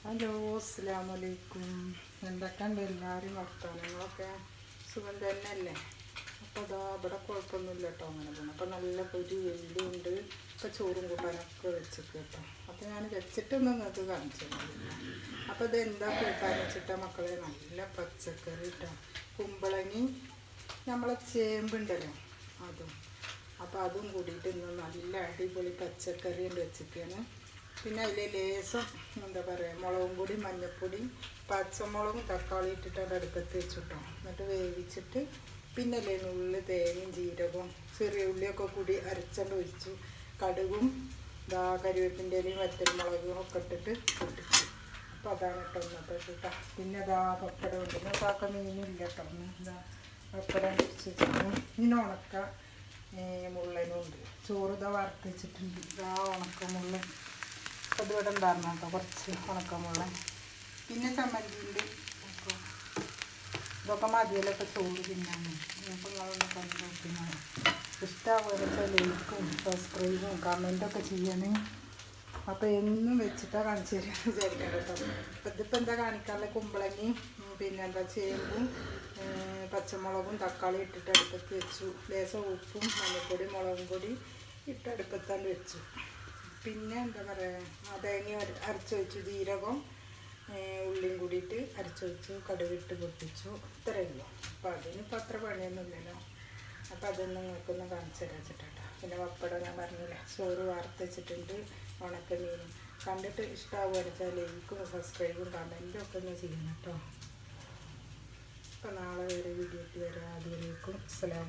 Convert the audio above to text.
Hello, അസ്സലാമു അലൈക്കും. എന്തൊക്കെയുണ്ട് എല്ലാവരും വർത്തമാനങ്ങളൊക്കെ? സുഖം തന്നെയല്ലേ? അപ്പോൾ അതാ ഇവിടെ കുഴപ്പമൊന്നുമില്ല കേട്ടോ, അങ്ങനെ പോകണം. അപ്പോൾ നല്ല പൊരി വെയിലുണ്ട്. ഇപ്പോൾ ചോറും കൂട്ടാനൊക്കെ വെച്ചിട്ട് കേട്ടോ. അപ്പോൾ ഞാൻ വെച്ചിട്ടൊന്നും നിങ്ങൾക്ക് കാണിച്ചു തന്നില്ല. അപ്പോൾ ഇതെന്താ കൂട്ടാൻ വെച്ചിട്ടാ മക്കളെ? നല്ല പച്ചക്കറി കേട്ടോ. കുമ്പളങ്ങി നമ്മളെ ചേമ്പുണ്ടല്ലോ അതും. അപ്പോൾ അതും കൂടിയിട്ട് ഇന്ന് നല്ല അടിപൊളി പച്ചക്കറി ഉണ്ട് വെച്ചിട്ടാണ്. പിന്നെ അതിൽ ലേസം എന്താ പറയുക, മുളകും പൊടി, മഞ്ഞൾപ്പൊടി, പച്ചമുളകും തക്കാളി ഇട്ടിട്ട് അടുപ്പത്ത് വെച്ചിട്ടോ. എന്നിട്ട് വേവിച്ചിട്ട് പിന്നെ ഉള്ളി, തേങ്ങയും ജീരകവും ചെറിയ ഉള്ളിയൊക്കെ കൂടി അരച്ചണ്ട് ഒഴിച്ചു. കടുകും കറിവേപ്പിൻ്റെ ഇലയും വറ്റൽമുളകും ഒക്കെ ഇട്ടിട്ട് പൊട്ടിച്ചു. അപ്പോൾ അതാണ് കേട്ടോ ഇന്നത്തെ കൂട്ടാ. പിന്നെ പപ്പടം ഉണ്ട്. ഇന്നൊക്കെ മീനില്ല കേട്ടോ. പപ്പടം പൊരിച്ചിട്ട് ഇനി ഉണക്ക മുള്ളനും ഉണ്ട്. ചോറ് വറുത്ത് വെച്ചിട്ടുണ്ട്. ഉണക്കമുള്ളൻ അത് ഇവിടെ ഉണ്ടായിരുന്നു കേട്ടോ, കുറച്ച് ഉണക്കമുള്ളൻ. പിന്നെ ചമ്മന്തി ഉണ്ട്. അപ്പോൾ ഇതൊക്കെ മതിയല്ലോ ഇപ്പോൾ ചോറ് തിന്നാണ്. അപ്പോൾ നിങ്ങളൊന്ന് കണ്ടു നോക്കുന്നതാണ്. ഇഷ്ടമാകുക ലൈക്കും സബ്സ്ക്രൈബും കമൻറ്റൊക്കെ ചെയ്യണേ. അപ്പോൾ എന്നും വെച്ചിട്ടാണ് കാണിച്ചു തരാൻ വിചാരിക്കാം കേട്ടോ. അപ്പോൾ ഇതിപ്പോൾ എന്താ കാണിക്കാനുള്ള, കുമ്പളങ്ങയും പിന്നെ എന്താ ചേമ്പും പച്ചമുളകും തക്കാളി ഇട്ടിട്ട് അടുപ്പത്ത് വെച്ചു. ലേശം ഉപ്പും മഞ്ഞൾപ്പൊടി മുളകും പൊടി ഇട്ട് അടുപ്പത്താണ്ട് വെച്ചു. പിന്നെ എന്താ പറയുക, തേങ്ങ അരച്ച് വെച്ചു. ജീരകം ഉള്ളിയും കൂടിയിട്ട് അരച്ച് വെച്ചു. കടുകിട്ട് പൊട്ടിച്ചു. ഇത്രയേ ഉള്ളൂ. അപ്പോൾ അതിനിപ്പോൾ അത്ര പണിയൊന്നുമില്ലല്ലോ. അപ്പോൾ അതൊന്നും നിങ്ങൾക്കൊന്ന് കാണിച്ചു തരാൻ വെച്ചിട്ടാട്ടോ. പിന്നെ പപ്പടം ഞാൻ പറഞ്ഞില്ലേ, ചോറ് വാർത്ത് വെച്ചിട്ടുണ്ട്. ഉണക്ക മീനും. കണ്ടിട്ട് ഇഷ്ടമാവുക വെച്ചാൽ ലൈക്കും സബ്സ്ക്രൈബും കമൻറ്റും ഒക്കെ ഒന്ന് ചെയ്യണം കേട്ടോ. അപ്പോൾ നാളെ വേറെ വീഡിയോയ്ക്ക് വരാം. അതുവരേക്കും അസ്സലാമു.